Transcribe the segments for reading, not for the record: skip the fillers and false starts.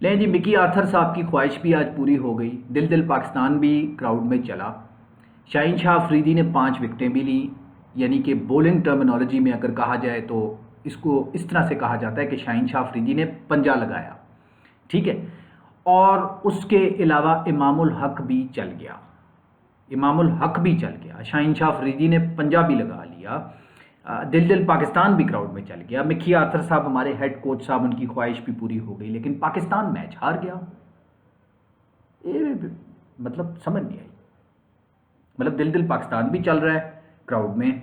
लें जी, Mickey Arthur साहब की ख्वाहिश भी आज पूरी हो गई। दिल दिल पाकिस्तान भी क्राउड में चला। शाहीन शाह अफरीदी ने 5 विकेटें भी ली। यानी कि बॉलिंग टर्मिनोलॉजी में अगर कहा जाए तो इसको इस तरह से कहा जाता है कि शाहीन शाह अफरीदी ने पंजा लगाया, ठीक है। और उसके अलावा इमामुल हक भी चल गया, इमामुल हक भी चल गया। शाहीन शाह अफरीदी ने पंजा भी लगा लिया। दिल दिल पाकिस्तान भी क्राउड में चल गया। मिकी आर्थर साहब हमारे हेड कोच साहब, उनकी ख्वाहिश भी पूरी हो गई, लेकिन पाकिस्तान मैच हार गया। ये मतलब समझ नहीं आई। मतलब दिल दिल पाकिस्तान भी चल रहा है क्राउड में,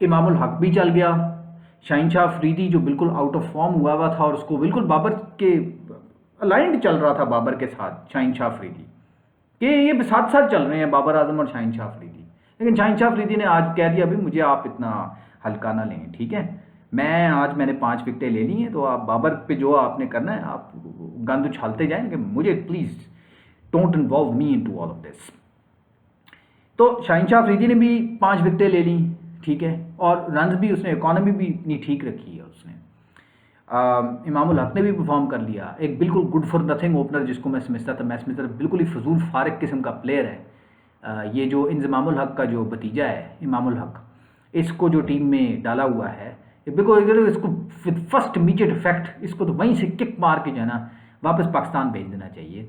इमामुल हक भी चल गया। शाहीन शाह अफरीदी जो बिल्कुल आउट ऑफ फॉर्म हुआ था और उसको बिल्कुल बाबर के अलाइंड चल रहा था, बाबर के साथ शाहीन शाह अफरीदी कि ये साथ साथ चल रहे हैं बाबर आजम और शाहीन शाह अफरीदी। लेकिन शाहीन शाह अफरीदी ने आज कह दिया, अभी मुझे आप इतना हल्का ना लें, ठीक है। मैंने 5 विकेटें ले ली हैं, तो आप बाबर पे जो आपने करना है आप गंद उछालते जाएं, कि मुझे please don't involve me into all of this. तो शाहीन शाह अफरीदी ने भी 5 विकेटें ले ली, ठीक है। और रन्स भी उसने, इकॉनमी भी इतनी ठीक रखी है उसने। इमामुल हक ने भी परफॉर्म कर लिया। एक बिल्कुल गुड फॉर नथिंग ओपनर जिसको मैं समझता था बिल्कुल ही फजूल फारिक किस्म का प्लेयर है। ये जो इंजमामुल हक का जो भतीजा है इमामुल हक, इसको जो टीम में डाला हुआ है, बिल्कुल इसको फर्स्ट इमीडिएट इफेक्ट, इसको तो वहीं से किक मार के जो है ना वापस पाकिस्तान भेज देना चाहिए।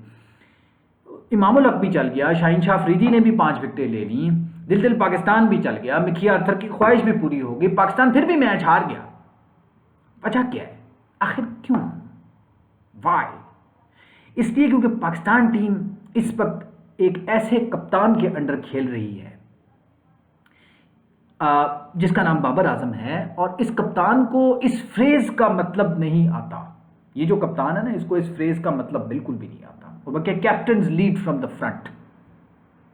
इमामुल हक भी चल गया, शाहीन शाह अफरीदी ने भी 5 विकेटें ले ली, दिल दिल पाकिस्तान भी चल गया, मिकी आर्थर की ख्वाहिश भी पूरी हो गई, पाकिस्तान फिर भी मैच हार गया। वजह क्या है आखिर, क्यों, वाई? इसलिए क्योंकि पाकिस्तान टीम इस वक्त एक ऐसे कप्तान के अंडर खेल रही है जिसका नाम बाबर आजम है, और इस कप्तान को इस फ्रेज का मतलब नहीं आता। ये जो कप्तान है ना, इसको इस फ्रेज का मतलब बिल्कुल भी नहीं आता। और वह captain lead from the front.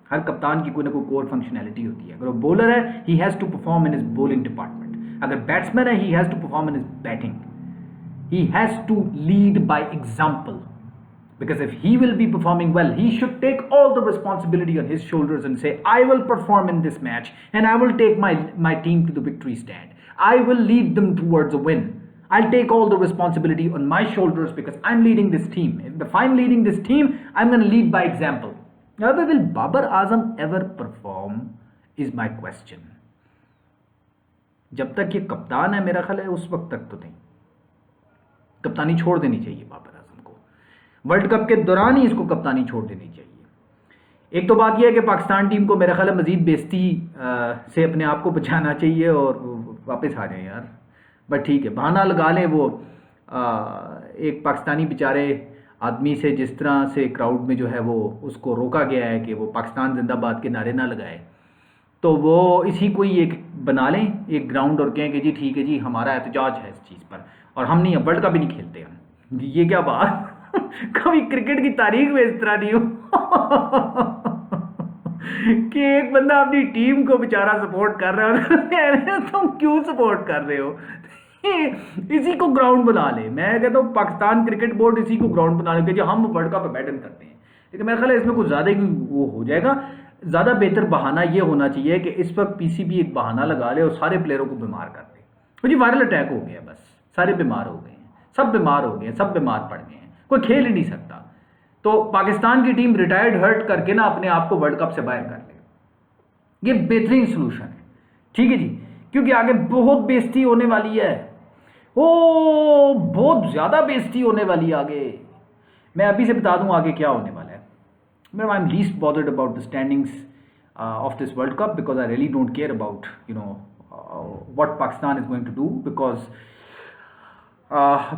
हर कप्तान की कोई ना कोई कोर फंक्शनैलिटी होती है। अगर वो बॉलर है, he has to perform in his bowling department. अगर बैट्समैन है, he has to perform in his batting. He has to lead by example, because if he will be performing well, he should take all the responsibility on his shoulders and say, I will perform in this match and I will take my team to the victory stand. I will lead them towards a win. I'll take all the responsibility on my shoulders because I'm leading this team. If I'm leading this team, I'm going to lead by example. However, will Babar Azam ever perform is my question. जब तक ये कप्तान है, मेरा ख्याल है उस वक्त तक तो नहीं। कप्तानी छोड़ देनी चाहिए बाबर आजम को। वर्ल्ड कप के दौरान ही इसको कप्तानी छोड़ देनी चाहिए। एक तो बात यह है कि पाकिस्तान टीम को मेरा ख्याल है मजीद बेइज्जती से अपने आप को बचाना चाहिए और वापस आ जाए यार। बट ठीक है, बहाना लगा लें वो एक पाकिस्तानी बेचारे आदमी से, जिस तरह से क्राउड में जो है वो उसको रोका गया है कि वो पाकिस्तान जिंदाबाद के नारे ना लगाए, तो वो इसी को ही एक बना लें एक ग्राउंड और कहें कि जी ठीक है जी, हमारा एहतजाज है इस चीज़ पर, और हम नहीं, वर्ल्ड कप भी नहीं खेलते हम। ये क्या बात कभी क्रिकेट की तारीख में इस तरह नहीं हो कि एक बंदा अपनी टीम को बेचारा सपोर्ट कर रहा है, तुम क्यों सपोर्ट कर रहे हो? इसी को ग्राउंड बना ले। मैं कहता हूँ पाकिस्तान क्रिकेट बोर्ड इसी को ग्राउंड बना ले कि हम वर्ल्ड कप बैटिंग करते हैं। लेकिन मेरा ख्याल है इसमें कुछ ज़्यादा ही वो हो जाएगा। ज़्यादा बेहतर बहाना ये होना चाहिए कि इस वक्त पीसीबी एक बहाना लगा ले और सारे प्लेयरों को बीमार कर दे। तो जी वायरल अटैक हो गया, बस सारे बीमार हो गए हैं, सब बीमार हो गए, सब बीमार पड़ गए हैं, कोई खेल ही नहीं सकता। तो पाकिस्तान की टीम रिटायर्ड हर्ट करके ना अपने आप को वर्ल्ड कप से बाहर कर ले, ये बेहतरीन सोल्यूशन है, ठीक है जी। क्योंकि आगे बहुत बेइज्जती होने वाली है, ओ बहुत ज़्यादा बेइज्जती होने वाली है आगे। मैं अभी से बता दूं आगे क्या होने वाला है। I am least bothered about the standings of this world cup because I really don't care about what Pakistan is going to do, because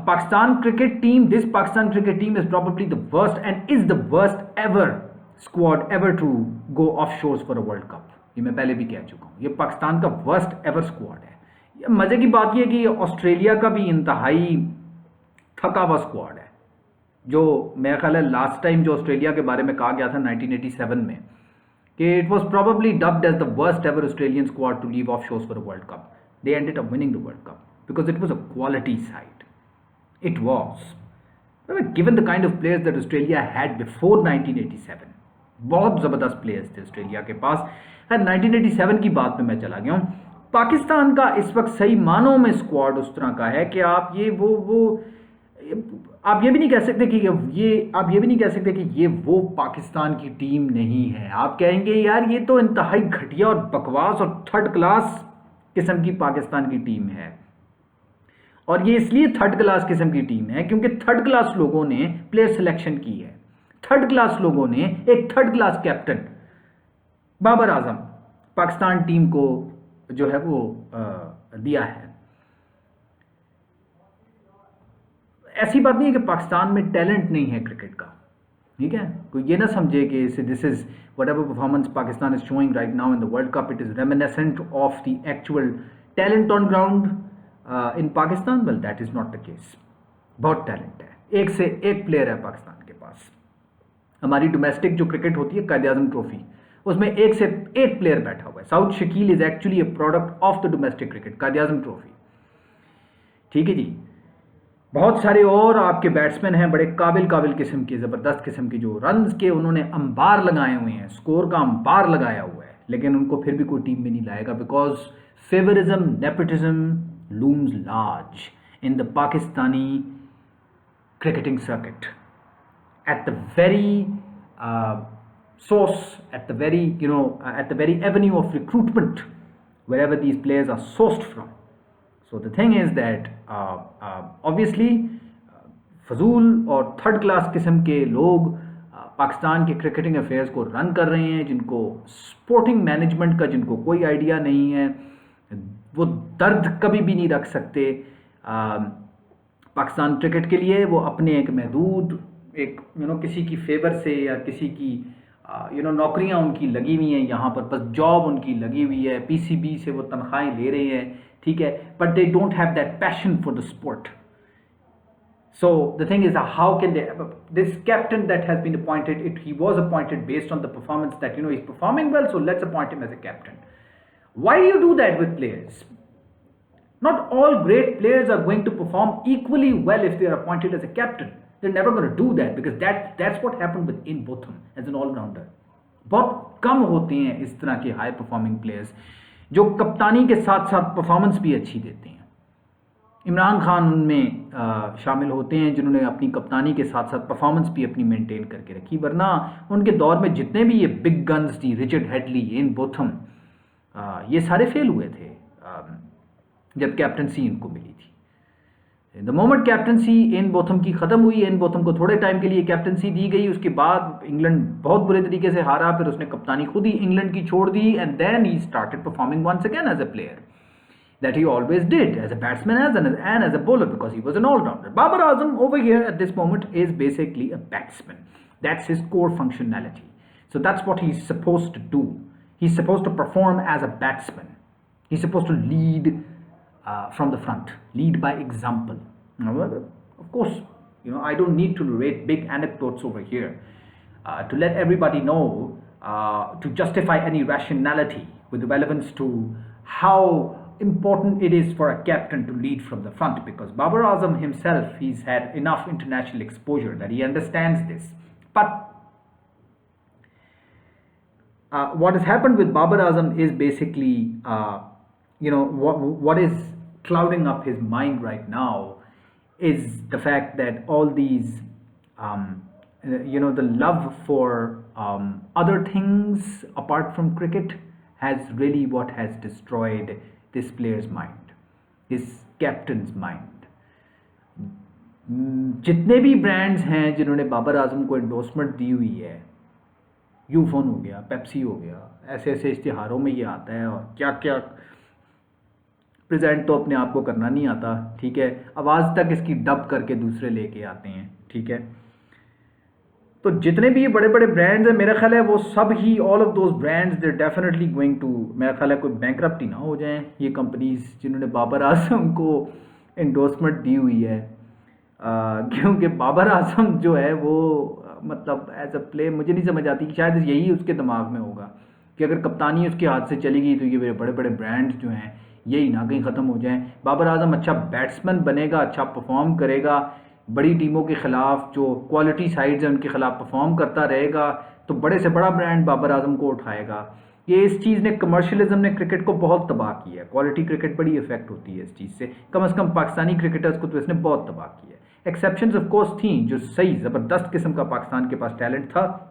Pakistan cricket team, this Pakistan cricket team is probably the worst and is the worst ever squad ever to go offshores for a World Cup. ये मैं पहले भी कह चुका हूँ, ये पाकिस्तान का worst ever squad है। मज़े की बात ये है कि ऑस्ट्रेलिया का भी इंतहाई थका हुआ स्क्वाड है, जो मेरा ख्याल है लास्ट टाइम जो ऑस्ट्रेलिया के बारे में कहा गया था 1987 में कि it was probably dubbed as the worst ever Australian squad to leave offshores for a World Cup. They ended up winning the World Cup because it was a quality side. It was. Given the kind of players that Australia had before 1987, बहुत ज़बरदस्त players थे Australia के पास। 1987 की बात में मैं चला गया हूँ। पाकिस्तान का इस वक्त सही मानों में स्क्वाड उस तरह का है कि आप ये वो आप ये भी नहीं कह सकते कि आप ये भी नहीं कह सकते कि ये वो पाकिस्तान की टीम नहीं है। आप कहेंगे यार ये तो इंतहाई घटिया और बकवास और थर्ड क्लास किस्म की पाकिस्तान की टीम है। और ये इसलिए थर्ड क्लास किस्म की टीम है क्योंकि थर्ड क्लास लोगों ने प्लेयर सिलेक्शन की है। थर्ड क्लास लोगों ने एक third class captain Babar Azam Pakistan team को जो है वो दिया है। ऐसी बात नहीं है कि पाकिस्तान में टैलेंट नहीं है क्रिकेट का, ठीक है। कोई ये ना समझे कि this is whatever performance Pakistan is showing right now in the world cup it is reminiscent of the actual talent on ground in Pakistan. Well that is not the case. बहुत टैलेंट है, एक से एक प्लेयर है पाकिस्तान के पास। हमारी domestic जो cricket होती है कायदे आजम ट्रॉफी, उसमें एक से एक प्लेयर बैठा हुआ है। South Shakeel is actually a product of the domestic cricket, कायदे आजम ट्रॉफी, ठीक है जी। बहुत सारे और आपके बैट्समैन हैं बड़े काबिल किस्म के, ज़बरदस्त किस्म के, जो रन्स के उन्होंने अंबार लगाए हुए हैं, स्कोर का अंबार लगाया हुआ है, लेकिन उनको फिर भी कोई टीम में नहीं लाएगा because favouritism, nepotism looms large in the Pakistani cricketing circuit at the very source, at the very at the very avenue of recruitment wherever these players are sourced from. So the thing is that obviously फजूल और third class किस्म के लोग पाकिस्तान के cricketing affairs को run कर रहे हैं, जिनको स्पोर्टिंग मैनेजमेंट का जिनको कोई आइडिया नहीं है, वो दर्द कभी भी नहीं रख सकते पाकिस्तान क्रिकेट के लिए। वो अपने एक महदूद एक किसी की फेवर से या किसी की नौकरियां उनकी लगी हुई हैं यहाँ पर, बस जॉब उनकी लगी हुई है, पीसीबी से वो तनख्वाहें ले रहे हैं, ठीक है, but they don't have that passion for the sport. So the thing is, how can they? This captain that has been appointed, he was appointed based on the performance that he's performing well. So let's appoint him as a captain. Why do you do that with players? Not all great players are going to perform equally well if they are appointed as a captain. They're never going to do that because that's what happened with in Botham as an all-rounder. बहुत कम होते हैं इस तरह के high performing players जो कप्तानी के साथ साथ परफॉर्मेंस भी अच्छी देते हैं. इमरान खान उनमें शामिल होते हैं जिन्होंने अपनी कप्तानी के साथ साथ परफॉर्मेंस भी अपनी मेंटेन करके रखी, वरना उनके दौर में जितने भी ये बिग गन्स थी, रिचर्ड हेडली, इन बोथम, ये सारे फेल हुए थे जब कैप्टनसी इनको मिली थी. The moment captaincy in Botham की ख़त्म हुई, इन बोथम को थोड़े टाइम के लिए कैप्टनसी दी गई, उसके बाद इंग्लैंड बहुत बुरे तरीके से हारा, फिर उसने कप्तानी खुद ही इंग्लैंड की छोड़ दी and then he started performing once again as a player. That he always did as a batsman and as a bowler because he was an all-rounder. Babar Azam over here at this moment is basically a batsman. That's his core functionality. So that's what he's supposed to do. He's supposed to perform as a batsman. He's supposed to lead from the front, lead by example. Now, of course, I don't need to narrate big anecdotes over here to let everybody know to justify any rationality with relevance to how important it is for a captain to lead from the front, because Babar Azam himself, he's had enough international exposure that he understands this. But what has happened with Babar Azam is basically what is clouding up his mind right now is the fact that all these the love for other things apart from cricket has really what has destroyed this player's mind, his captain's mind. जितने भी brands हैं जिन्होंने बाबर आजम को endorsement दी हुई है, यूफोन हो गया, Pepsi हो गया, ऐसे ऐसे इश्तिहारों में ये आता है और क्या क्या प्रेजेंट तो अपने आप को करना नहीं आता, ठीक है, आवाज़ तक इसकी डब करके दूसरे लेके आते हैं, ठीक है. तो जितने भी बड़े बड़े ब्रांड्स हैं, मेरा ख्याल है वो सब ही, all of those brands they definitely going to, मेरा ख्याल है कोई बैंकरप्टी ना हो जाएं ये कंपनीज जिन्होंने बाबर आजम को एंडोर्समेंट दी हुई है, क्योंकि बाबर आजम जो है वो मतलब एज अ प्ले मुझे नहीं समझ आती कि शायद यही उसके दिमाग में होगा कि अगर कप्तानी उसके हाथ से चली गई तो ये बड़े बड़े ब्रांड्स जो हैं यही ना कहीं ख़त्म हो जाएँ. बाबर आजम अच्छा बैट्समैन बनेगा, अच्छा परफॉर्म करेगा, बड़ी टीमों के ख़िलाफ़ जो क्वालिटी साइड्स हैं उनके ख़िलाफ़ परफॉर्म करता रहेगा, तो बड़े से बड़ा ब्रांड बाबर आजम को उठाएगा. ये इस चीज़ ने, कमर्शियलिज्म ने क्रिकेट को बहुत तबाह किया है. क्वालिटी क्रिकेट बड़ी इफेक्ट होती है इस चीज़ से, कम पाकिस्तानी क्रिकेटर्स को तो इसने बहुत तबाह किया है. एक्सेप्शंस ऑफ कोर्स थी, जो सही ज़बरदस्त किस्म का पाकिस्तान के पास टैलेंट था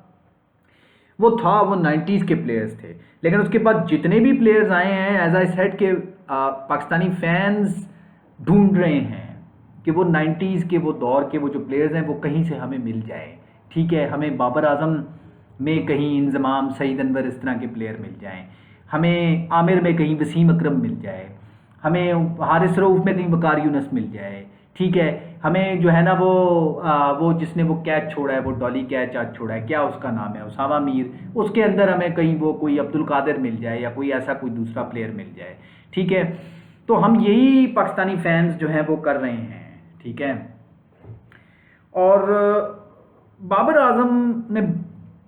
वो 90s के प्लेयर्स थे। लेकिन उसके बाद जितने भी प्लेयर्स आए हैं, एज आई सेड के पाकिस्तानी फैंस ढूंढ रहे हैं कि वो 90s के वो दौर के वो जो प्लेयर्स हैं वो कहीं से हमें मिल जाए। ठीक है, हमें बाबर आजम में कहीं इंजमाम, सईद अनवर, इस तरह के प्लेयर मिल जाएं, हमें आमिर में कहीं वसीम अकरम मिल जाए, हमें हारिस रऊफ में कहीं वकार यूनस मिल जाए। ठीक है, हमें जो है ना वो जिसने वो कैच छोड़ा है, वो डॉली कैच आज छोड़ा है, क्या उसका नाम है, उसामा मीर, उसके अंदर हमें कहीं वो कोई अब्दुल कादिर मिल जाए या कोई ऐसा कोई दूसरा प्लेयर मिल जाए। ठीक है, तो हम यही पाकिस्तानी फैंस जो हैं वो कर रहे हैं। ठीक है, और बाबर आजम ने,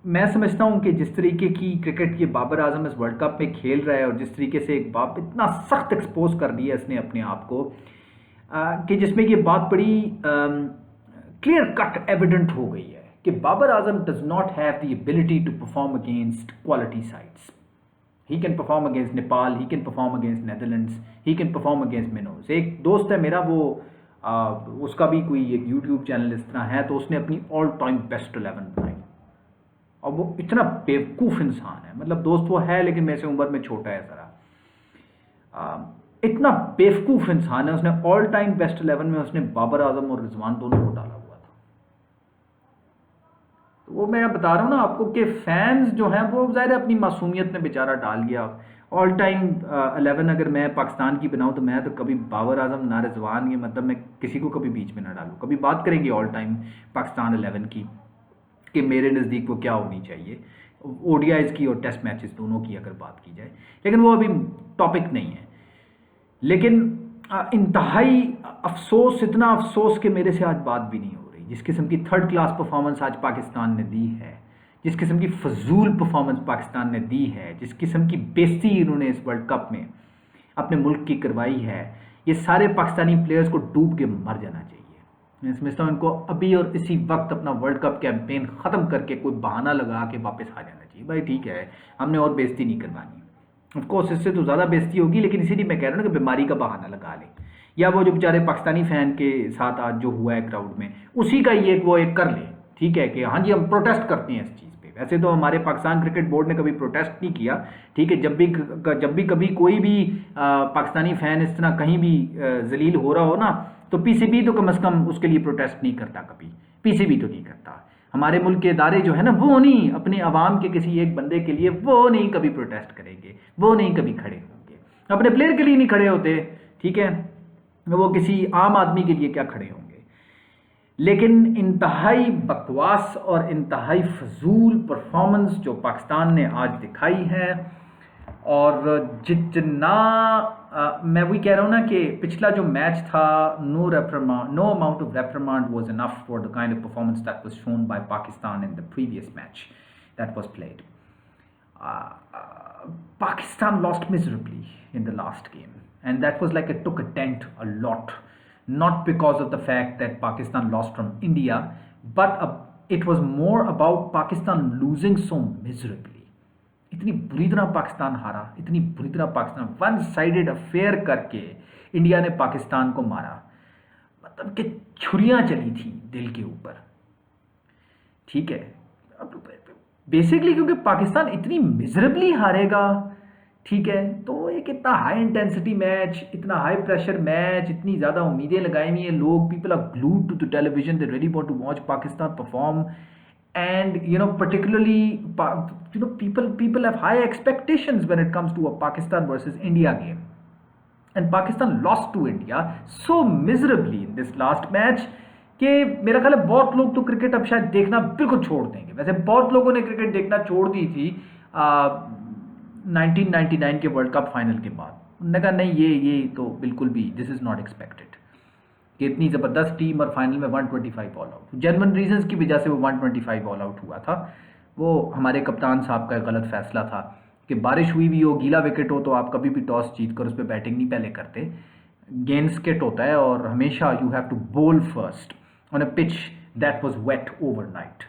मैं समझता हूँ कि जिस तरीके की क्रिकेट ये बाबर आजम इस वर्ल्ड कप में खेल रहा है और जिस तरीके से एक बाप इतना सख्त एक्सपोज कर दिया इसने अपने आप को, कि जिसमें ये बात बड़ी क्लियर कट एविडेंट हो गई है कि Babar Azam does not have the ability to perform against quality sides. He can perform against Nepal, he can perform against Netherlands, he can perform against minnows. एक दोस्त है मेरा, वो उसका भी कोई एक यूट्यूब चैनल इस तरह है, तो उसने अपनी ऑल टाइम बेस्ट 11 बनाई और वो इतना बेवकूफ़ इंसान है, मतलब दोस्त वो है लेकिन मेरे से उम्र में छोटा है ज़रा, इतना बेवकूफ़ इंसान है, उसने ऑल टाइम बेस्ट 11 में उसने बाबर आजम और रिजवान दोनों को डाला हुआ था। तो वो मैं बता रहा हूँ ना आपको कि फैंस जो हैं वो ज़ाहिर अपनी मासूमियत में बेचारा डाल गया। ऑल टाइम 11 अगर मैं पाकिस्तान की बनाऊँ तो मैं तो कभी बाबर आजम ना रिजवान, ये मतलब मैं किसी को कभी बीच में ना डालूँ। कभी बात करेंगे ऑल टाइम पाकिस्तान 11 की कि मेरे नज़दीक वो क्या होनी चाहिए, ओडीआईज़ की और टेस्ट मैचेस दोनों की अगर बात की जाए, लेकिन वो अभी टॉपिक नहीं है। लेकिन इंतहाई अफसोस, इतना अफसोस कि मेरे से आज बात भी नहीं हो रही। जिस किस्म की थर्ड क्लास परफॉर्मेंस आज पाकिस्तान ने दी है, जिस किस्म की फजूल परफॉर्मेंस पाकिस्तान ने दी है, जिस किस्म की बेइज्जती इन्होंने इस वर्ल्ड कप में अपने मुल्क की करवाई है, ये सारे पाकिस्तानी प्लेयर्स को डूब के मर जाना चाहिए। मैं समझता हूँ इनको अभी और इसी वक्त अपना वर्ल्ड कप कैंपेन ख़त्म करके कोई बहाना लगा के वापस आ जाना चाहिए। भाई ठीक है, हमने और बेइज्जती नहीं करवानी, ऑफकोर्स इससे तो ज़्यादा बेइज्जती होगी, लेकिन इसीलिए मैं कह रहा हूँ ना कि बीमारी का बहाना लगा लें, या वो जो बेचारे पाकिस्तानी फ़ैन के साथ आज जो हुआ है क्राउड में, उसी का ये वो एक कर ले। ठीक है कि हाँ जी हम प्रोटेस्ट करते हैं इस चीज़ पे। वैसे तो हमारे पाकिस्तान क्रिकेट बोर्ड ने कभी प्रोटेस्ट नहीं किया। ठीक है, जब भी कभी कोई भी पाकिस्तानी फ़ैन इस तरह कहीं भी जलील हो रहा हो ना, तो पीसीबी तो कम से कम उसके लिए प्रोटेस्ट नहीं करता, कभी पीसीबी तो नहीं करता। हमारे मुल्क के इदारे जो है ना, वो नहीं अपने अवाम के किसी एक बंदे के लिए वो नहीं कभी प्रोटेस्ट करेंगे, वो नहीं कभी खड़े होंगे, अपने प्लेयर के लिए नहीं खड़े होते। ठीक है, वो किसी आम आदमी के लिए क्या खड़े होंगे। लेकिन इंतहाई बकवास और इंतहाई फजूल परफॉर्मेंस जो पाकिस्तान ने आज दिखाई है, और जितना मैं वही कह रहा हूँ ना कि पिछला जो मैच था, no amount of reprimand was enough for the kind of performance that was shown by Pakistan in the previous match that was played. Pakistan lost miserably in the last game, and that was like it took a dent a lot, not because of the fact that Pakistan lost from India, but it was more about Pakistan losing so miserably. इतनी बुरी तरह पाकिस्तान हारा, इतनी बुरी तरह Pakistan one sided affair करके India ने पाकिस्तान को मारा, मतलब कि छुरियां चली थी दिल के ऊपर। ठीक है, अब बेसिकली क्योंकि पाकिस्तान इतनी मिजरेबली हारेगा, ठीक है, तो एक इतना हाई इंटेंसिटी मैच, इतना हाई प्रेशर मैच, इतनी ज़्यादा उम्मीदें लगाई हुई हैं लोग, people are glued to the television, they really want to watch Pakistan perform, and particularly people have high expectations when it comes to a Pakistan versus India game, and Pakistan lost to India so miserably in this last match कि मेरा ख्याल है बहुत लोग तो cricket अब शायद देखना बिल्कुल छोड़ देंगे। वैसे बहुत लोगों ने क्रिकेट देखना छोड़ दी थी 1999 के वर्ल्ड कप फाइनल के बाद। उन्होंने कहा नहीं, ये तो बिल्कुल भी दिस इज़ नॉट एक्सपेक्टेड कि इतनी ज़बरदस्त टीम और फाइनल में 125 ऑल आउट, जेन्युइन रीजंस की वजह से वो 125 ऑल आउट हुआ था। वो हमारे कप्तान साहब का गलत फैसला था कि बारिश हुई भी हो, गीला विकेट हो, तो आप कभी भी टॉस जीत कर उस पर बैटिंग नहीं पहले करते। गेंद स्किट होता है और हमेशा you have to bowl first on a pitch that was wet overnight.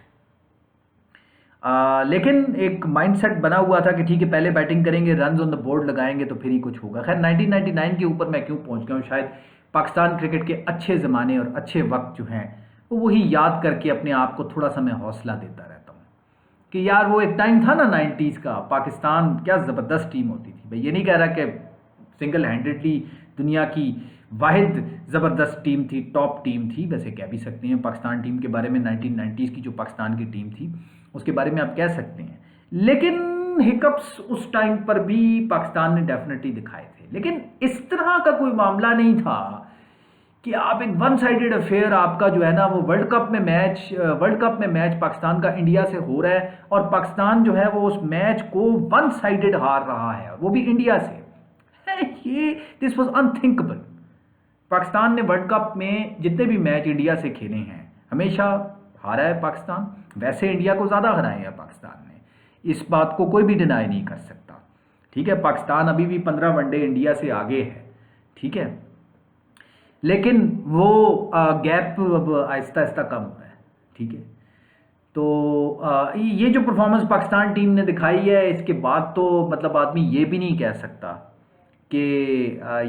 लेकिन एक माइंडसेट बना हुआ था कि ठीक है पहले बैटिंग करेंगे, रन्स ऑन द बोर्ड लगाएंगे तो फिर ही कुछ होगा। खैर 1999 के ऊपर मैं क्यों पहुंच गया हूँ, शायद पाकिस्तान क्रिकेट के अच्छे ज़माने और अच्छे वक्त जो हैं वो वही याद करके अपने आप को थोड़ा सा मैं हौसला देता रहता हूँ कि यार वो एक टाइम था ना 90s का, पाकिस्तान क्या ज़बरदस्त टीम होती थी। भाई ये नहीं कह रहा कि सिंगल हैंडेडली दुनिया की वाहिद ज़बरदस्त टीम थी, टॉप टीम थी, वैसे कह भी सकते हैं पाकिस्तान टीम के बारे में। 1990s की जो पाकिस्तान की टीम थी उसके बारे में आप कह सकते हैं, लेकिन हिकअप्स उस टाइम पर भी पाकिस्तान ने डेफिनेटली दिखाए थे। लेकिन इस तरह का कोई मामला नहीं था कि आप एक वन साइडेड अफेयर आपका जो है ना वो वर्ल्ड कप में मैच पाकिस्तान का इंडिया से हो रहा है और पाकिस्तान जो है वो उस मैच को वन साइडेड हार रहा है, वो भी इंडिया से। ये दिस वाज अनथिंकेबल। पाकिस्तान ने वर्ल्ड कप में जितने भी मैच इंडिया से खेले हैं हमेशा हारा है पाकिस्तान, वैसे इंडिया को ज़्यादा हराया है पाकिस्तान ने, इस बात को कोई भी डिनाई नहीं कर सकता। ठीक है, पाकिस्तान अभी भी 15 वनडे इंडिया से आगे है, ठीक है, लेकिन वो गैप अब आहिस्ता आहिस्ता कम हो रहा है। ठीक है, तो ये जो परफॉर्मेंस पाकिस्तान टीम ने दिखाई है इसके बाद तो मतलब आदमी ये भी नहीं कह सकता कि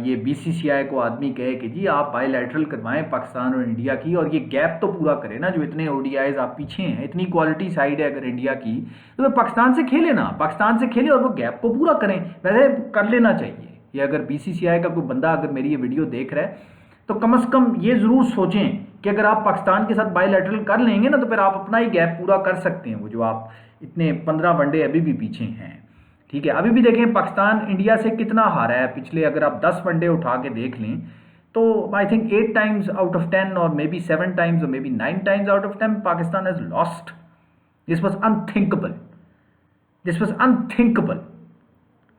ये बीसीसीआई को आदमी कहे कि जी आप बायलैटरल करवाएं पाकिस्तान और इंडिया की और ये गैप तो पूरा करें ना, जो इतने ओडीआईज आप पीछे हैं, इतनी क्वालिटी साइड है अगर इंडिया की तो पाकिस्तान से खेले ना, पाकिस्तान से खेले और वो गैप को पूरा करें। वैसे कर लेना चाहिए ये, अगर बीसीसीआई का कोई बंदा अगर मेरी ये वीडियो देख रहा है तो कम से कम ये ज़रूर सोचें कि अगर आप पाकिस्तान के साथ बायलैटरल कर लेंगे ना तो फिर आप अपना ही गैप पूरा कर सकते हैं, वो जो आप इतने 15 वनडे अभी भी पीछे हैं। ठीक है, अभी भी देखें पाकिस्तान इंडिया से कितना हारा है पिछले, अगर आप 10 वनडे उठा के देख लें तो I think 8 times out of 10 और मे बी 7 टाइम्स और may be 9 times out of 10 Pakistan has lost. This was unthinkable, this was unthinkable.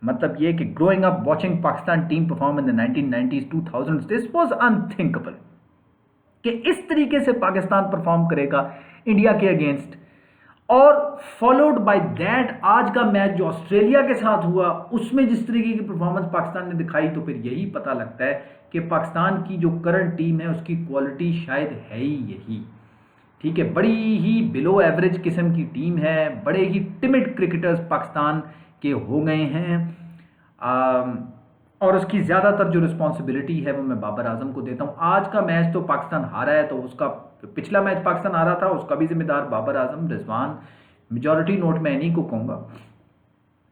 मतलब ये कि growing up watching Pakistan team perform in the 1990s 2000s, this was unthinkable कि इस तरीके से Pakistan perform करेगा इंडिया के अगेंस्ट। और फॉलोड बाय दैट आज का मैच जो ऑस्ट्रेलिया के साथ हुआ उसमें जिस तरीके की परफॉर्मेंस पाकिस्तान ने दिखाई, तो फिर यही पता लगता है कि पाकिस्तान की जो करंट टीम है उसकी क्वालिटी शायद है ही यही। ठीक है, बड़ी ही बिलो एवरेज किस्म की टीम है, बड़े ही टिमिड क्रिकेटर्स पाकिस्तान के हो गए हैं। और उसकी ज़्यादातर जो रिस्पॉन्सिबिलिटी है वो मैं बाबर आजम को देता हूँ। आज का मैच तो पाकिस्तान हारा है, तो उसका पिछला मैच पाकिस्तान हारा था उसका भी जिम्मेदार बाबर आजम, रिजवान, मेजॉरिटी नोट मैं इन्हीं को कहूँगा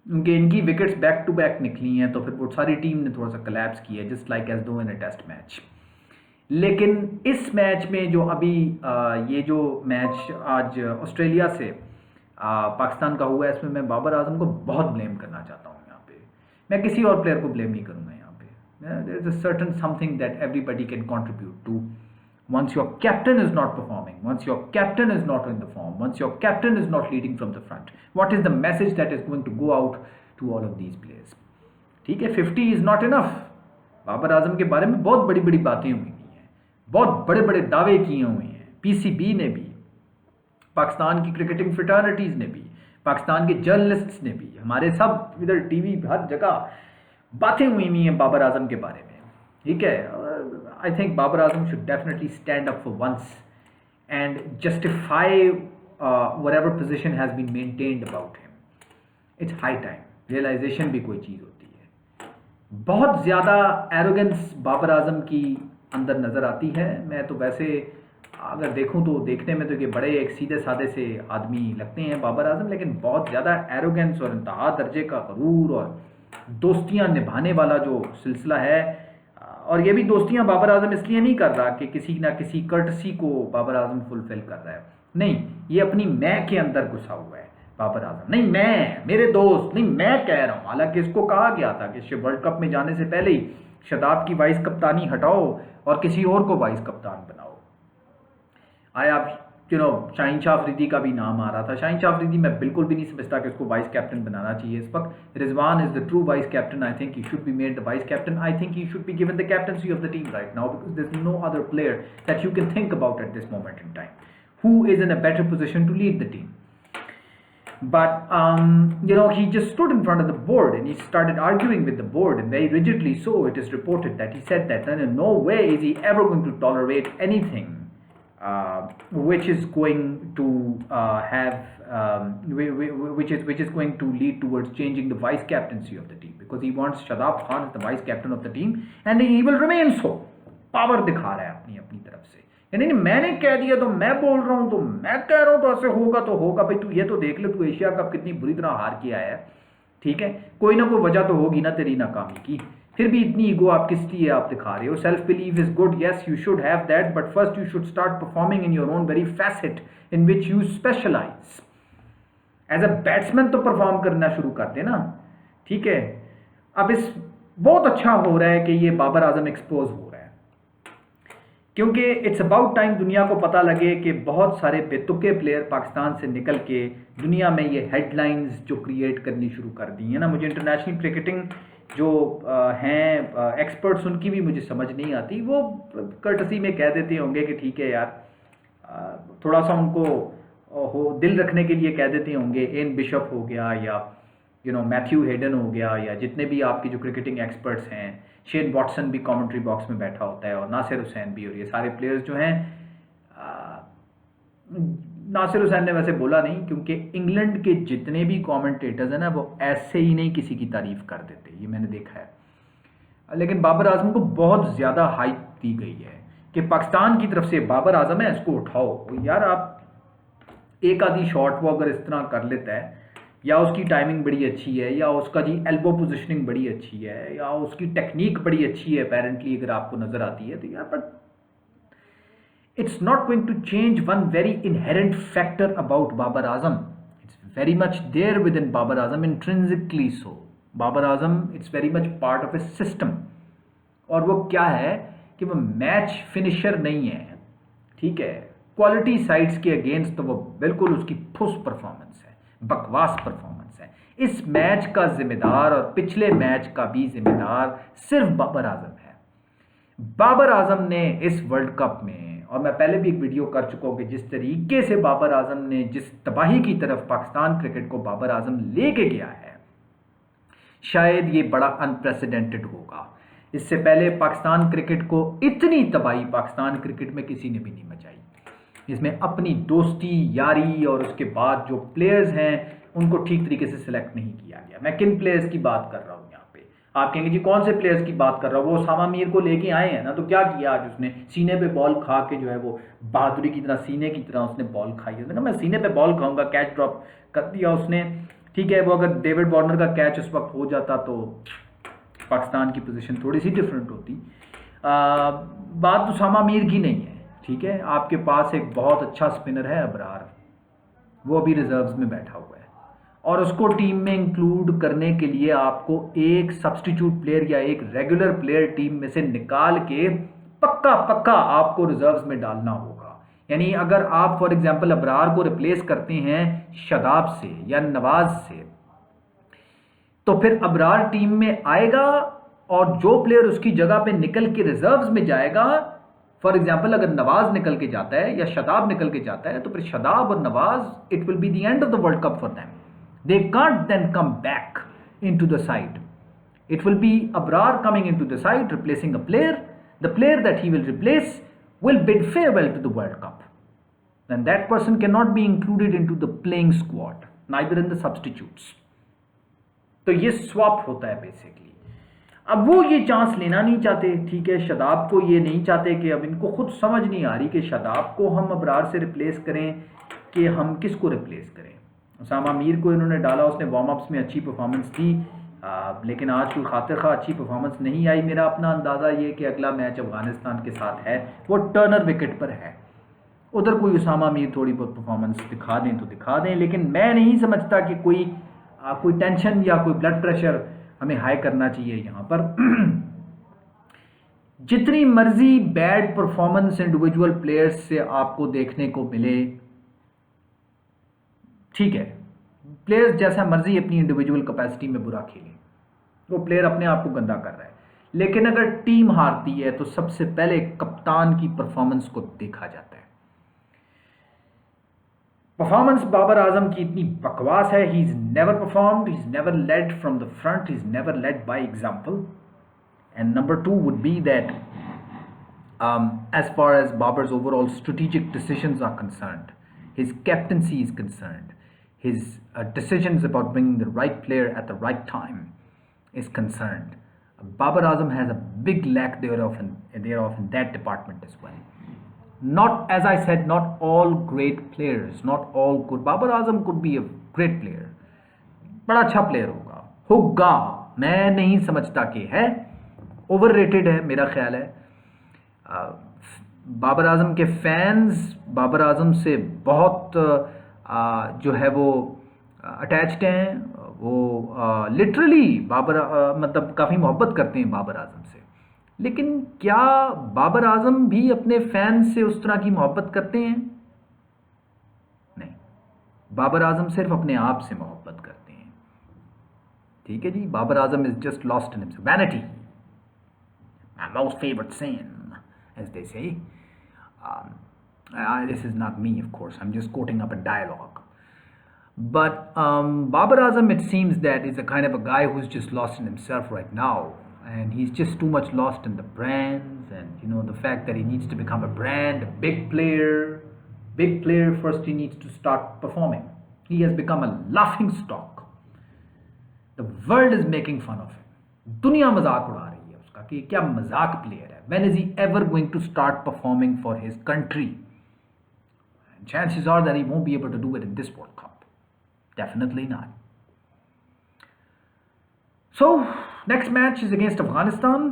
क्योंकि इनकी विकेट्स बैक टू बैक निकली हैं, तो फिर वो सारी टीम ने थोड़ा सा कोलैप्स किया, जस्ट लाइक एज दो इन अ टेस्ट मैच। लेकिन इस मैच में जो अभी ये जो मैच आज ऑस्ट्रेलिया से पाकिस्तान का हुआ है, इसमें मैं बाबर आजम को बहुत ब्लेम करना चाहता हूँ। यहाँ पे मैं किसी और प्लेयर को ब्लेम नहीं करूँगा। यहाँ पे there is a certain something that everybody can contribute to. Once your captain is not performing, once your captain is not in the form, once your captain is not leading from the front, what is the message that is going to go out to all of these players? ठीक है, 50 is not enough। Babar Azam के बारे में बहुत बड़ी बड़ी बातें हुई हैं, बहुत बड़े बड़े दावे किए हुए हैं, पीसीबी ने भी, पाकिस्तान की क्रिकेटिंग फ्रेटर्निटीज़ ने भी, पाकिस्तान के जर्नलिस्ट्स ने भी, हमारे सब इधर टीवी हर जगह बातें हुई हैं बाबर आजम के बारे में। ठीक है, I think Babar Azam should definitely stand up for once and justify whatever position has been maintained about him. It's high time. Realization भी कोई चीज़ होती है। बहुत ज़्यादा एरोगेंस बाबर आजम की अंदर नज़र आती है। मैं तो वैसे अगर देखूं तो देखने में तो ये बड़े एक सीधे साधे से आदमी लगते हैं बाबर आजम, लेकिन बहुत ज़्यादा एरोगेंस और इंतहा दर्जे का गरूर और दोस्तियाँ निभाने वाला जो सिलसिला है, और ये भी दोस्तियां बाबर आजम इसलिए नहीं कर रहा कि किसी ना किसी कर्टसी को बाबर आजम फुलफिल कर रहा है, नहीं, ये अपनी मैं के अंदर घुसा हुआ है बाबर आजम। नहीं मैं, मेरे दोस्त, नहीं मैं कह रहा हूँ। हालांकि इसको कहा गया था कि वर्ल्ड कप में जाने से पहले ही शदाब की वाइस कप्तानी हटाओ और किसी और को वाइस कप्तान बनाओ। आया शाहीन शाह अफरीदी का भी नाम आ रहा था। शाहीन शाह अफरीदी मैं बिल्कुल भी नहीं समझता कि उसको वाइस कैप्टन बनाना चाहिए इस वक्त। Rizwan is the true vice captain. I think he should be made the vice captain. I think he should be given the captaincy of the team right now because there is no other player that you can think about at this moment in time who is in a better position to lead the team. But he just stood in front of the board and he started arguing with the board, and very rigidly so. It is reported that he said that in no way is he ever going to tolerate anything which is going to which is going to lead towards changing the vice captaincy of the team, because he wants Shadab Khan as the vice captain of the team, and he will remain so. Power दिखा रहा है अपनी अपनी तरफ से। यानी नहीं मैंने कह दिया तो मैं बोल रहा हूं तो मैं कह रहा हूं तो ऐसे होगा तो होगा। भाई तू ये तो देख ले, तू एशिया कप कितनी बुरी तरह हार के आया है, ठीक है, कोई ना कोई वजह तो होगी ना तेरी नाकामी की, फिर भी इतनी ईगो आप किस लिए आप दिखा रहे हो। Self believe is good, yes you should have that, but first you should start performing in your own very facet in which you specialise. As a batsman तो परफॉर्म करना शुरू कर दे ना, ठीक है। अब इस बहुत अच्छा हो रहा है कि ये बाबर आजम एक्सपोज हो रहा है, क्योंकि इट्स अबाउट टाइम दुनिया को पता लगे कि बहुत सारे बेतुके प्लेयर पाकिस्तान से निकल के दुनिया में ये हेडलाइंस जो क्रिएट करनी शुरू कर दी है ना। मुझे इंटरनेशनल क्रिकेटिंग जो हैं एक्सपर्ट्स, उनकी भी मुझे समझ नहीं आती। वो कर्टसी में कह देते होंगे कि ठीक है यार, थोड़ा सा उनको हो दिल रखने के लिए कह देते होंगे। एन बिशप हो गया या मैथ्यू हेडन हो गया, या जितने भी आपके जो क्रिकेटिंग एक्सपर्ट्स हैं, शेन वॉटसन भी कमेंट्री बॉक्स में बैठा होता है, और नासिर हुसैन भी, और ये सारे प्लेयर्स जो हैं, नासिर हुसैन ने वैसे बोला नहीं, क्योंकि इंग्लैंड के जितने भी कमेंटेटर्स हैं ना, वो ऐसे ही नहीं किसी की तारीफ कर देते, ये मैंने देखा है। लेकिन बाबर आजम को बहुत ज़्यादा हाइप दी गई है कि पाकिस्तान की तरफ से बाबर आजम है, इसको उठाओ यार। आप एक आधी शॉट वो अगर इस तरह कर लेता है, या उसकी टाइमिंग बड़ी अच्छी है, या उसका जी एल्बो पोजिशनिंग बड़ी अच्छी है, या उसकी टेक्निक बड़ी अच्छी है अपेरेंटली अगर आपको नजर आती है, तो यार but it's not going to change one very inherent factor about Babar Azam. It's very much there within Babar Azam, intrinsically so. Babar Azam, it's very much part of a system. और वो क्या है कि वो match finisher नहीं है, ठीक है। क्वालिटी साइड्स के अगेंस्ट तो वो बिल्कुल उसकी फुस परफॉर्मेंस है, बकवास परफॉर्मेंस है। इस मैच का जिम्मेदार और पिछले मैच का भी जिम्मेदार सिर्फ बाबर आजम है। बाबर आजम ने इस वर्ल्ड कप में, और मैं पहले भी एक वीडियो कर चुका हूं कि जिस तरीके से बाबर आजम ने जिस तबाही की तरफ पाकिस्तान क्रिकेट को बाबर आजम लेके गया है, शायद ये बड़ा अनप्रेसिडेंटेड होगा। इससे पहले पाकिस्तान क्रिकेट को इतनी तबाही पाकिस्तान क्रिकेट में किसी ने भी नहीं मचाई, जिसमें अपनी दोस्ती यारी और उसके बाद जो प्लेयर्स हैं उनको ठीक तरीके से सिलेक्ट नहीं किया गया। मैं किन प्लेयर्स की बात कर रहा हूँ यहाँ पे? आप कहेंगे जी कौन से प्लेयर्स की बात कर रहा हूँ? वो उसामा मीर को लेके आए हैं ना, तो क्या किया आज उसने? सीने पे बॉल खा के जो है वो बहादुरी की तरह सीने की तरह उसने बॉल खाई। उसने कहा मैं सीने पे बॉल खाऊंगा, कैच ड्रॉप कर दिया उसने, ठीक है। वो अगर डेविड वार्नर का कैच उस वक्त हो जाता तो पाकिस्तान की पोजीशन थोड़ी सी डिफरेंट होती। बात उसामा मीर की नहीं है, ठीक है। आपके पास एक बहुत अच्छा स्पिनर है अबरार, वो अभी रिजर्व्स में बैठा हुआ है, और उसको टीम में इंक्लूड करने के लिए आपको एक सब्स्टिट्यूट प्लेयर या एक रेगुलर प्लेयर टीम में से निकाल के पक्का पक्का आपको रिजर्व्स में डालना होगा। यानी अगर आप फॉर एग्जांपल अबरार को रिप्लेस करते हैं शादाब से या नवाज से, तो फिर अबरार टीम में आएगा, और जो प्लेयर उसकी जगह पे निकल के रिजर्व्स में जाएगा, फॉर एग्जाम्पल अगर नवाज निकल के जाता है या शदाब निकल के जाता है, तो फिर शदाब और Nawaz, it will be the end of the world cup for them. They can't then come back into the side. It will be Abrar coming into the side replacing a player. The player that he will replace will bid farewell to the World Cup. Then that person cannot be included into the playing squad, neither in the substitutes. तो ये swap होता है basically. अब वो ये chance लेना नहीं चाहते, ठीक है। शदाब को ये नहीं चाहते कि अब इनको खुद समझ नहीं आ रही कि शदाब को हम अबरार से रिप्लेस करें कि हम किसको रिप्लेस करें। उसामा मीर को इन्होंने डाला, उसने वार्म अप्स में अच्छी परफॉर्मेंस दी, लेकिन आज कोई खातिर खा अच्छी परफॉर्मेंस नहीं आई। मेरा अपना अंदाज़ा ये कि अगला मैच अफगानिस्तान के साथ है, वो टर्नर विकेट पर है, उधर कोई उसामा मीर थोड़ी बहुत परफॉर्मेंस दिखा दें तो दिखा दें, लेकिन मैं नहीं समझता कि कोई टेंशन या कोई ब्लड प्रेशर हमें हाई करना चाहिए यहाँ पर। जितनी मर्जी बैड परफॉर्मेंस इंडिविजुअल प्लेयर्स से आपको देखने को मिले, ठीक है, प्लेयर्स जैसा मर्जी अपनी इंडिविजुअल कैपेसिटी में बुरा खेले, वो प्लेयर अपने आप को गंदा कर रहा है, लेकिन अगर टीम हारती है तो सबसे पहले कप्तान की परफॉर्मेंस को देखा जाता है। परफॉर्मेंस बाबर आजम की इतनी बकवास है, he is never performed, he is never led from the front, he is never led by example. And number 2 would be that as far as Babar's overall strategic decisions are concerned, his captaincy is concerned, his decisions about bringing the right player at the right time is concerned, Babar Azam has a big lack thereof in that department as well. Not, as I said, not all great players, not all good. Babar Azam could be a great player, बड़ा अच्छा player होगा, मैं नहीं समझता कि है, overrated है मेरा ख्याल है। आ, बाबर आजम के फैंस बाबर आजम से बहुत जो है वो अटैच्ड हैं, वो लिटरली मतलब काफ़ी मोहब्बत करते हैं बाबर आजम से। लेकिन क्या बाबर आजम भी अपने फैंस से उस तरह की मोहब्बत करते हैं? नहीं, बाबर आजम सिर्फ अपने आप से मोहब्बत करते हैं। ठीक है जी, Babar Azam is just lost in himself, vanity, my most favorite sin, as they say. This is not me, of course. I'm just quoting up a dialogue. But Babar Azam, it seems that is a kind of a guy who's just lost in himself right now, and he's just too much lost in the brands, and the fact that he needs to become a brand, a big player. Big player first, he needs to start performing. He has become a laughing stock. The world is making fun of him. दुनिया मजाक उड़ा रही है उसका कि क्या मजाक player है. When is he ever going to start performing for his country? And chances are that he won't be able to do it in this World Cup. Definitely not. So next match is against Afghanistan.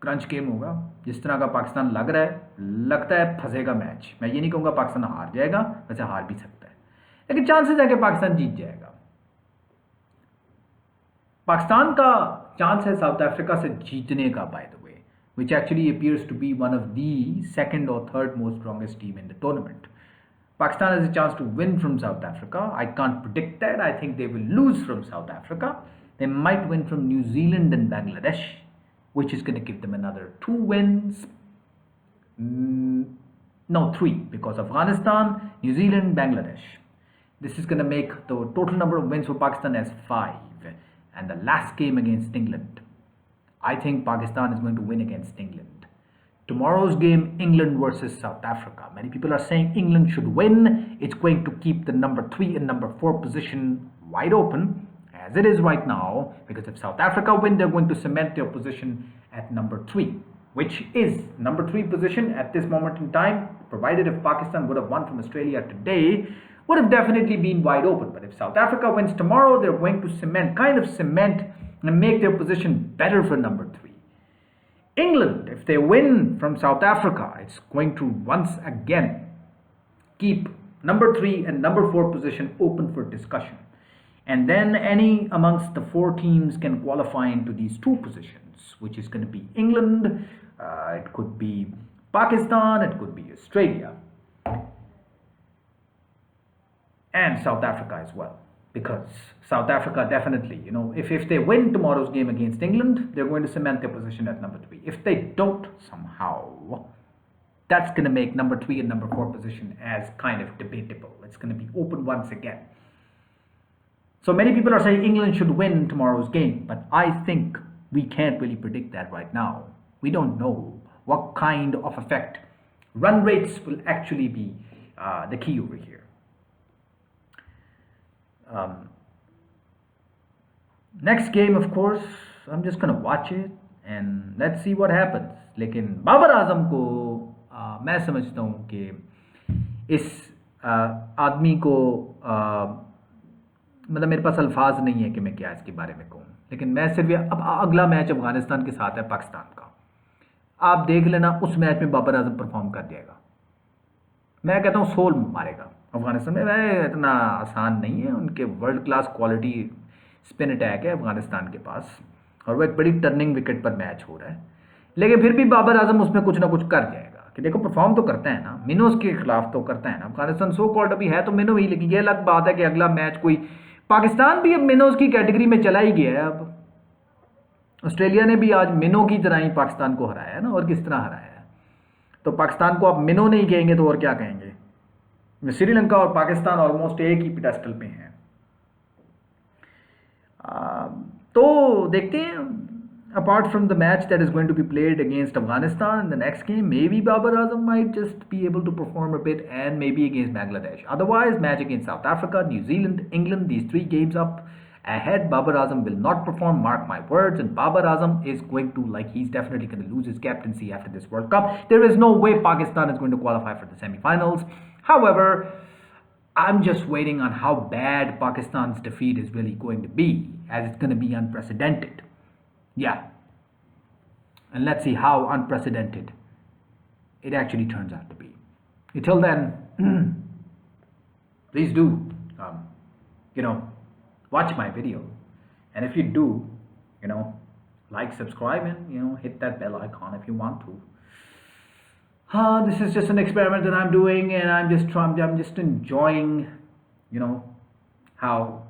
Crunch game होगा. जिस तरह का पाकिस्तान लग रहा है, लगता है फंसेगा match. मैं ये नहीं कहूँगा पाकिस्तान हार जाएगा, वैसे हार भी सकता है, लेकिन चांसेस है कि पाकिस्तान जीत जाएगा. पाकिस्तान का चांस है साउथ अफ्रीका से जीतने का, by the way, which actually appears to be one of the second or third most strongest team in the tournament. Pakistan has a chance to win from South Africa. I can't predict that. I think they will lose from South Africa. They might win from New Zealand and Bangladesh, which is going to give them another 2 wins. No, 3, because Afghanistan, New Zealand, Bangladesh. This is going to make the total number of wins for Pakistan as 5. And the last game against England, I think Pakistan is going to win against England. Tomorrow's game, England versus South Africa. Many people are saying England should win. It's going to keep the number 3 and number 4 position wide open, as it is right now, because if South Africa win, they're going to cement their position at number 3, which is number 3 position at this moment in time, provided if Pakistan would have won from Australia today, would have definitely been wide open. But if South Africa wins tomorrow, they're going to cement and make their position better for number 3. England, if they win from South Africa, it's going to once again keep number 3 and number 4 position open for discussion. And then any amongst the 4 teams can qualify into these 2 positions, which is going to be England, it could be Pakistan, it could be Australia, and South Africa as well, because South Africa definitely, if they win tomorrow's game against England, they're going to cement their position at number 3. If they don't somehow, that's going to make number 3 and number 4 position as kind of debatable. It's going to be open once again. So many people are saying England should win tomorrow's game, but I think we can't really predict that right now. We don't know what kind of effect. Run rates will actually be the key over here. Next game, of course, I'm just going to watch it and let's see what happens. लेकिन बाबर आजम को मैं समझता हूँ कि इस आदमी को मतलब मेरे पास अल्फाज नहीं है कि मैं क्या इसके बारे में कहूँ, लेकिन मैं सिर्फ अब अगला मैच अफगानिस्तान के साथ है पाकिस्तान का, आप देख लेना उस मैच में बाबर आजम परफॉर्म कर जाएगा. मैं कहता हूँ 16 मारेगा अफगानिस्तान में. वह इतना आसान नहीं है, उनके world class quality spin attack है अफगानिस्तान के पास, और वो एक बड़ी टर्निंग विकेट पर मैच हो रहा है, लेकिन फिर भी बाबर आजम उसमें कुछ ना कुछ कर जाएगा. कि देखो परफॉर्म तो करता है ना, मिनोज के खिलाफ तो करता है ना. अफगानिस्तान सो कॉल्ड अभी है तो मिनो ही, लेकिन ये अलग बात है कि अगला मैच कोई पाकिस्तान भी अब मिनोज की कैटेगरी में चला ही गया है. अब ऑस्ट्रेलिया ने भी आज मिनो की तरह ही पाकिस्तान को हराया है ना, और किस तरह हराया है. तो पाकिस्तान को आप मिनो नहीं कहेंगे तो और क्या कहेंगे. श्रीलंका और पाकिस्तान ऑलमोस्ट एक ही पेडेस्टल पे हैं. तो देखते हैं. Apart from the match that is going to be played against Afghanistan in the next game, maybe Babar Azam might just be able to perform a bit, and maybe against Bangladesh. Otherwise, match against South Africa, New Zealand, England, these 3 games up ahead. Babar Azam will not perform, mark my words, and Babar Azam is going to, like, he's definitely going to lose his captaincy after this World Cup. There is no way Pakistan is going to qualify for the semi-finals. However, I'm just waiting on how bad Pakistan's defeat is really going to be, as it's going to be unprecedented. Yeah. And let's see how unprecedented it actually turns out to be. Until then, please do, watch my video. And if you do, like, subscribe, and, hit that bell icon if you want to. This is just an experiment that I'm doing, and I'm just enjoying, how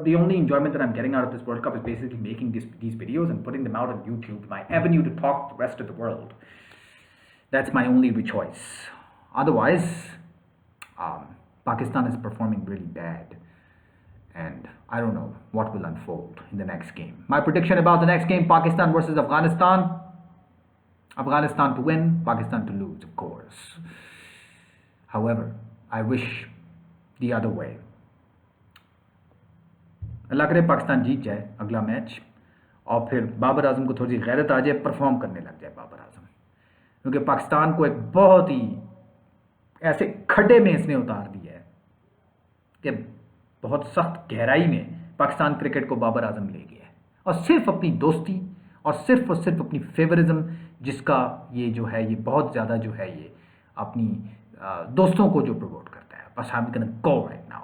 the only enjoyment that I'm getting out of this World Cup is basically making these videos and putting them out on YouTube, my avenue to talk to the rest of the world. That's my only choice. Otherwise, Pakistan is performing really bad, and I don't know what will unfold in the next game. My prediction about the next game: Pakistan versus Afghanistan. Afghanistan to win, Pakistan to lose, of course. However, I wish the other way. अल्लाह करे पाकिस्तान जीत जाए अगला match, और फिर बाबर आजम को थोड़ी सी गैरत आ जाए, perform करने लग जाए बाबर आजम, क्योंकि पाकिस्तान को एक बहुत ही ऐसे खड्डे में इसने उतार दिया है कि बहुत सख्त गहराई में पाकिस्तान क्रिकेट को बाबर आजम ले गया है, और सिर्फ अपनी दोस्ती और सिर्फ अपनी फेवरिज्म, जिसका ये जो है, ये बहुत ज़्यादा जो है, ये अपनी दोस्तों को जो प्रमोट करता है. बस I am gonna go right now.